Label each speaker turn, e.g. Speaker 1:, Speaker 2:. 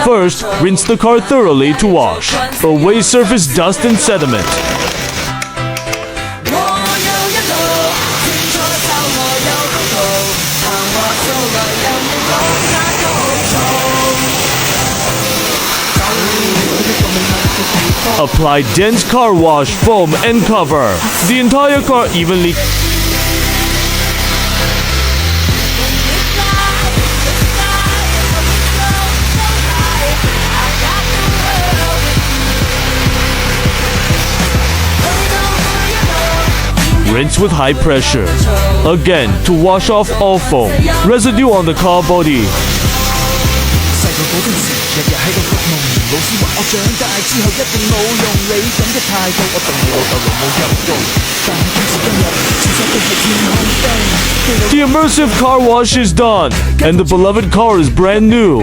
Speaker 1: First, rinse the car thoroughly to wash. Away surface dust and sediment. Apply dense car wash foam and cover the entire car evenly. Rinse with high pressure. Again, to wash off all foam, residue on the car body. The immersive car wash is done, and the beloved car is brand new.